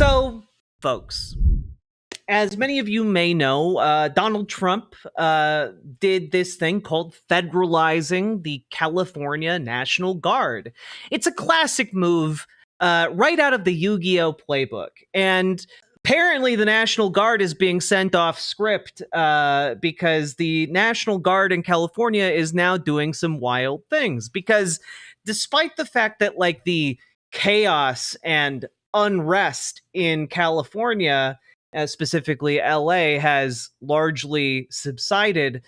So, folks, as many of you may know, Donald Trump did this thing called federalizing the California National Guard. It's a classic move right out of the Yu-Gi-Oh playbook. And apparently the National Guard is being sent off script because the National Guard in California is now doing some wild things. Because despite the fact that, like, the chaos and unrest in California, specifically LA, has largely subsided,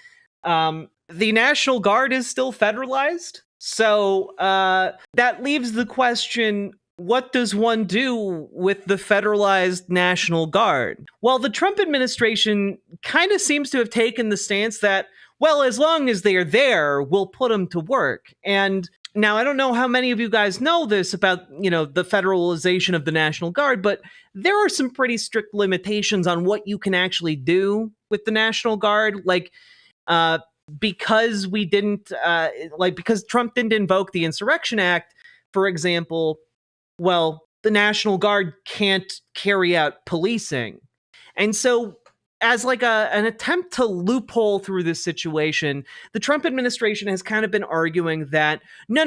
the National Guard is still federalized. So that leaves the question, what does one do with the federalized National Guard? Well, the Trump administration kind of seems to have taken the stance that, well, as long as they're there, we'll put them to work. And now, I don't know how many of you guys know this about, the federalization of the National Guard, but there are some pretty strict limitations on what you can actually do with the National Guard. Like, because we didn't, because Trump didn't invoke the Insurrection Act, for example, well, the National Guard can't carry out policing. And so, as like an attempt to loophole through this situation, the Trump administration has kind of been arguing that no,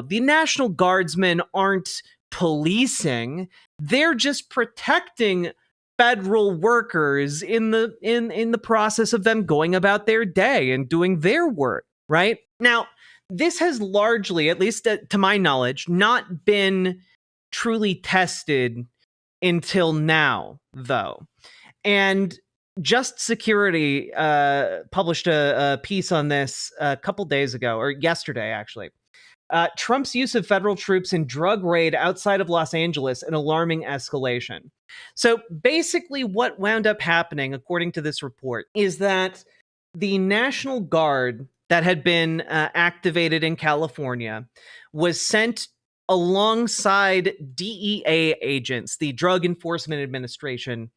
the National Guardsmen aren't policing; they're just protecting federal workers in the process of them going about their day and doing their work. Right now, this has largely, at least to my knowledge, not been truly tested until now, though, and Just Security published a piece on this a couple days ago, or yesterday, actually. Trump's use of federal troops in drug raid outside of Los Angeles, an alarming escalation. So basically what wound up happening, according to this report, is that the National Guard that had been activated in California was sent alongside DEA agents, the Drug Enforcement Administration,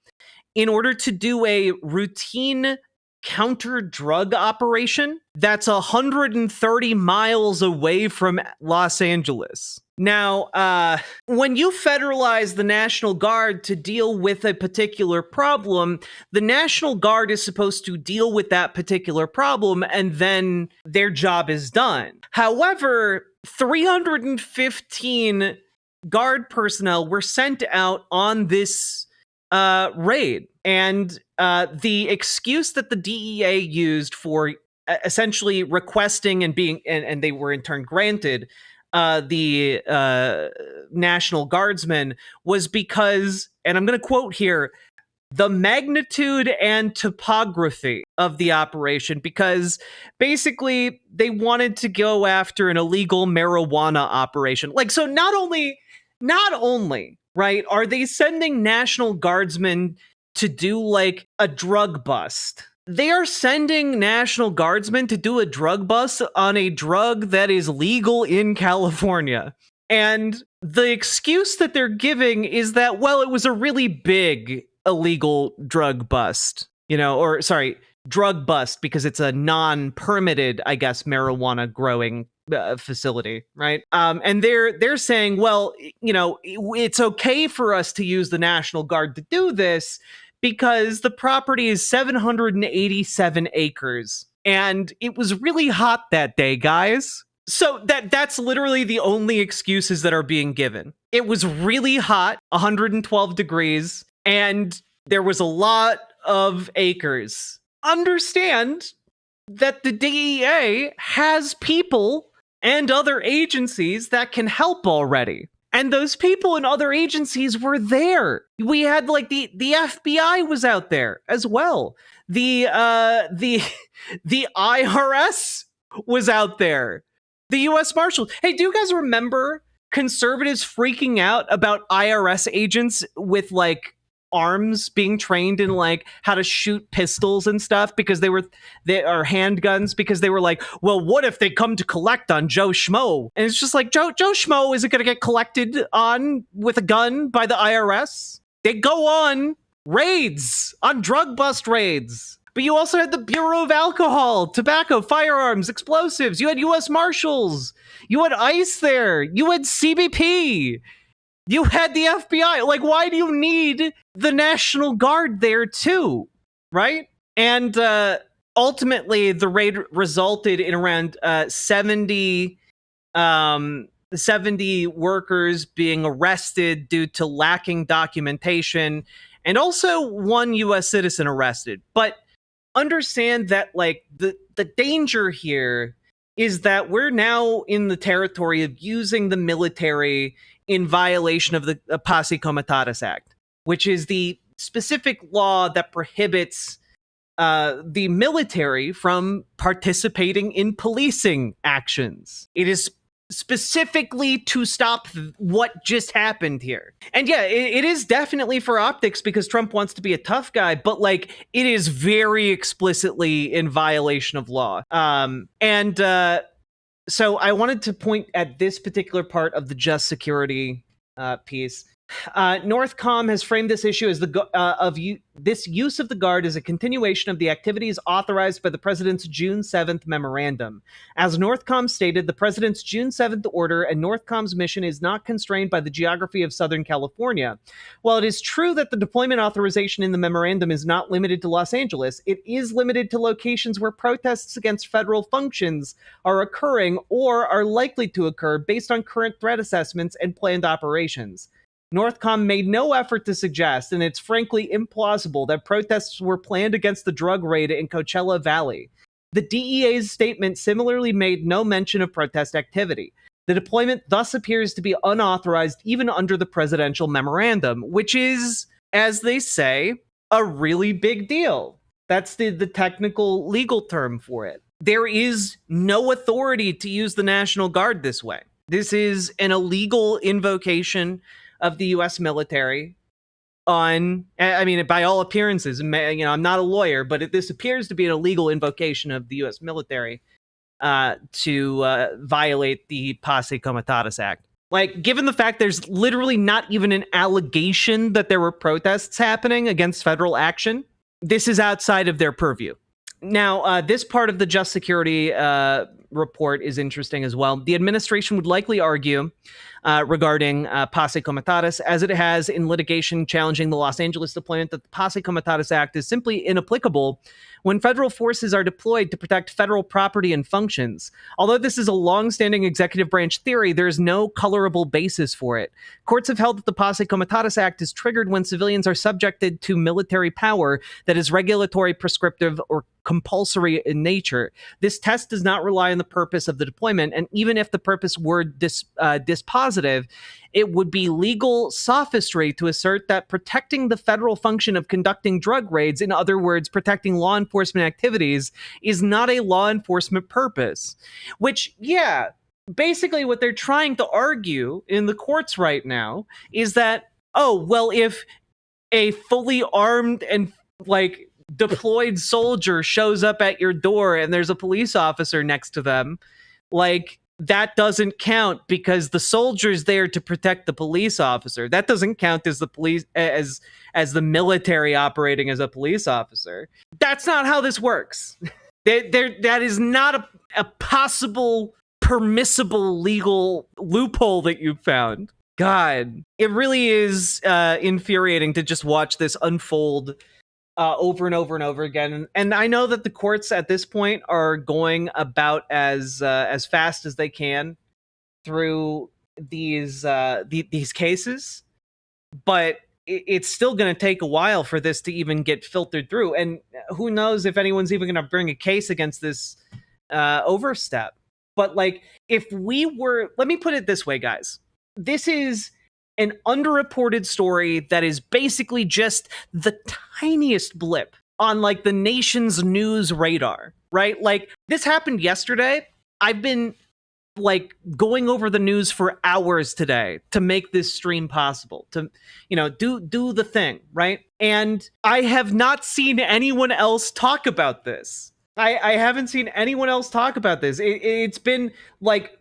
in order to do a routine counter-drug operation that's 130 miles away from Los Angeles. Now, when you federalize the National Guard to deal with a particular problem, the National Guard is supposed to deal with that particular problem, and then their job is done. However, 315 Guard personnel were sent out on this raid, and the excuse that the DEA used for essentially requesting and being and they were in turn granted the National Guardsmen was because, and I'm going to quote here, the magnitude and topography of the operation, because basically they wanted to go after an illegal marijuana operation. Like, so not only right, are they sending National Guardsmen to do like a drug bust? They are sending National Guardsmen to do a drug bust on a drug that is legal in California. And the excuse that they're giving is that, well, it was a really big illegal drug bust, drug bust, because it's a non-permitted, I guess, marijuana growing facility, right? And they're saying, well, it's okay for us to use the National Guard to do this because the property is 787 acres, and it was really hot that day, guys. So that's literally the only excuses that are being given. It was really hot, 112 degrees, and there was a lot of acres. Understand that the DEA has people and other agencies that can help already. And those people and other agencies were there. We had like the FBI was out there as well. The IRS was out there. The U.S. Marshals. Hey, do you guys remember conservatives freaking out about IRS agents with like arms being trained in like how to shoot pistols and stuff because they are handguns, because they were like, well, what if they come to collect on Joe Schmo? And it's just like, Joe Schmo isn't going to get collected on with a gun by the IRS. They go on raids, on drug bust raids. But you also had the Bureau of Alcohol, Tobacco, Firearms, Explosives. You had U.S. Marshals. You had ICE there. You had CBP. You had the FBI. Like, why do you need the National Guard there too? Right? And ultimately, the raid resulted in around 70 workers being arrested due to lacking documentation, and also one U.S. citizen arrested. But understand that, like, the danger here is that we're now in the territory of using the military in violation of the Posse Comitatus Act, which is the specific law that prohibits the military from participating in policing actions. It is specifically to stop what just happened here. And yeah, it is definitely for optics because Trump wants to be a tough guy, but like it is very explicitly in violation of law. So I wanted to point at this particular part of the just security piece. Northcom has framed this issue as this use of the Guard as a continuation of the activities authorized by the President's June 7th memorandum. As Northcom stated, the President's June 7th order and Northcom's mission is not constrained by the geography of Southern California. While it is true that the deployment authorization in the memorandum is not limited to Los Angeles, it is limited to locations where protests against federal functions are occurring or are likely to occur based on current threat assessments and planned operations. Northcom made no effort to suggest, and it's frankly implausible, that protests were planned against the drug raid in Coachella Valley. The DEA's statement similarly made no mention of protest activity. The deployment thus appears to be unauthorized even under the presidential memorandum, which is, as they say, a really big deal. That's the technical legal term for it. There is no authority to use the National Guard this way. This is an illegal invocation of the U.S. military on, I mean, by all appearances, I'm not a lawyer, but this appears to be an illegal invocation of the U.S. military to violate the Posse Comitatus Act. Like, given the fact there's literally not even an allegation that there were protests happening against federal action, this is outside of their purview. Now, this part of the Just Security report is interesting as well. The administration would likely argue regarding Posse Comitatus, as it has in litigation challenging the Los Angeles deployment, that the Posse Comitatus Act is simply inapplicable when federal forces are deployed to protect federal property and functions. Although this is a long-standing executive branch theory, there is no colorable basis for it. Courts have held that the Posse Comitatus Act is triggered when civilians are subjected to military power that is regulatory, prescriptive, or compulsory in nature. This test does not rely on the purpose of the deployment, and even if the purpose were dispositive, it would be legal sophistry to assert that protecting the federal function of conducting drug raids, in other words, protecting law enforcement activities, is not a law enforcement purpose. Which, yeah, basically what they're trying to argue in the courts right now is that, oh, well, if a fully armed and, like, deployed soldier shows up at your door and there's a police officer next to them, like, that doesn't count because the soldier's there to protect the police officer. That doesn't count as the police, as the military operating as a police officer. That's not how this works. That is not a possible permissible legal loophole that you found. God, it really is infuriating to just watch this unfold over and over and over again. And I know that the courts at this point are going about as fast as they can through these cases, but it's still going to take a while for this to even get filtered through. And who knows if anyone's even going to bring a case against this overstep. But like, if we were, let me put it this way, guys, this is an underreported story that is basically just the tiniest blip on like the nation's news radar, right? Like, this happened yesterday. I've been like going over the news for hours today to make this stream possible, to, you know, do the thing, right? And I have not seen anyone else talk about this. I haven't seen anyone else talk about this. It's been like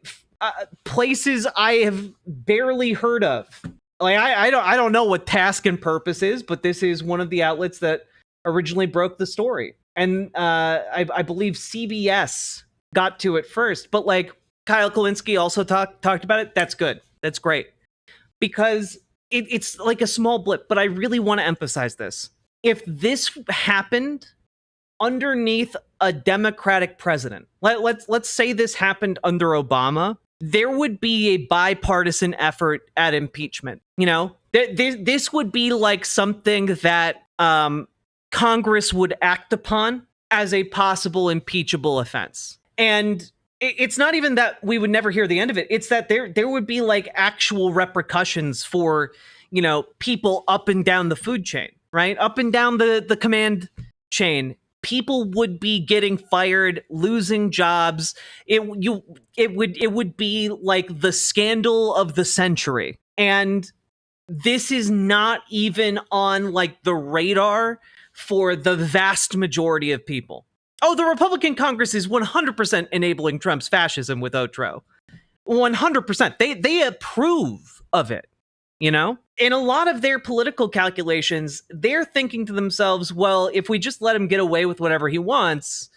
places I have barely heard of. Like, I don't know what Task and Purpose is, but this is one of the outlets that originally broke the story. And I believe CBS got to it first. But like, Kyle Kulinski also talked about it. That's good. That's great. because it's like a small blip, but I really want to emphasize this. If this happened underneath a Democratic president, let's say this happened under Obama, there would be a bipartisan effort at impeachment. You know, this would be like something that Congress would act upon as a possible impeachable offense. And it's not even that we would never hear the end of it. It's that there would be like actual repercussions for, you know, people up and down the food chain, right? Up and down the command chain. People would be getting fired, losing jobs. It would be like the scandal of the century. And this is not even on like the radar for the vast majority of people. Oh, the Republican Congress is 100% enabling Trump's fascism with Otro. 100%. They approve of it, you know? In a lot of their political calculations, they're thinking to themselves, well, if we just let him get away with whatever he wants,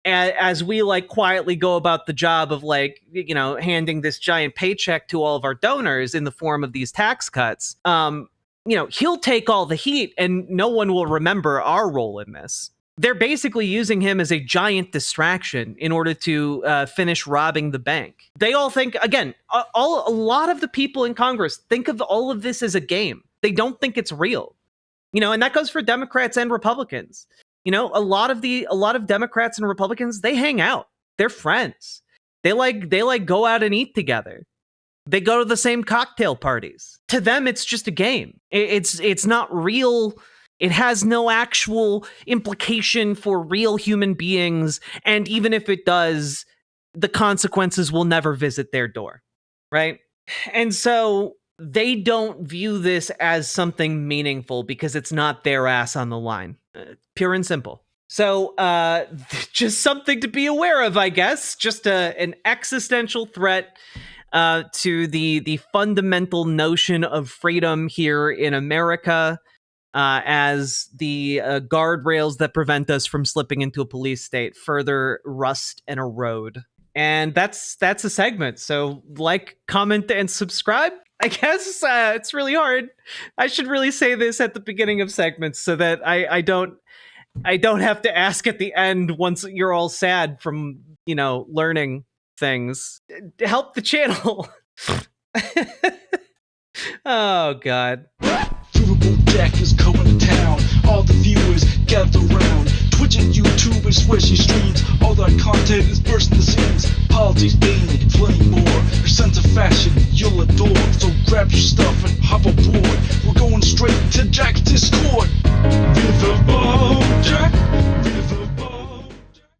as we like quietly go about the job of like, you know, handing this giant paycheck to all of our donors in the form of these tax cuts, you know, he'll take all the heat and no one will remember our role in this. They're basically using him as a giant distraction in order to finish robbing the bank. They all think, again, a lot of the people in Congress think of all of this as a game. They don't think it's real, you know, and that goes for Democrats and Republicans. You know, a lot of Democrats and Republicans, they hang out. They're friends. They like go out and eat together. They go to the same cocktail parties. To them, it's just a game. It's not real. It has no actual implication for real human beings. And even if it does, the consequences will never visit their door, right? And so they don't view this as something meaningful because it's not their ass on the line. Pure and simple. So just something to be aware of, I guess. Just an existential threat to the fundamental notion of freedom here in America. As the guardrails that prevent us from slipping into a police state further rust and erode. And that's a segment. So like, comment, and subscribe. I guess it's really hard. I should really say this at the beginning of segments so that I don't have to ask at the end once you're all sad from, you know, learning things. Help the channel. Oh, God. Riverboat Jack is coming to town. All the viewers gather round. Twitch and YouTube and swishy streams. All that content is bursting the seams. Politics, being plenty more. Your sense of fashion you'll adore. So grab your stuff and hop aboard. We're going straight to Jack's Discord. Riverboat.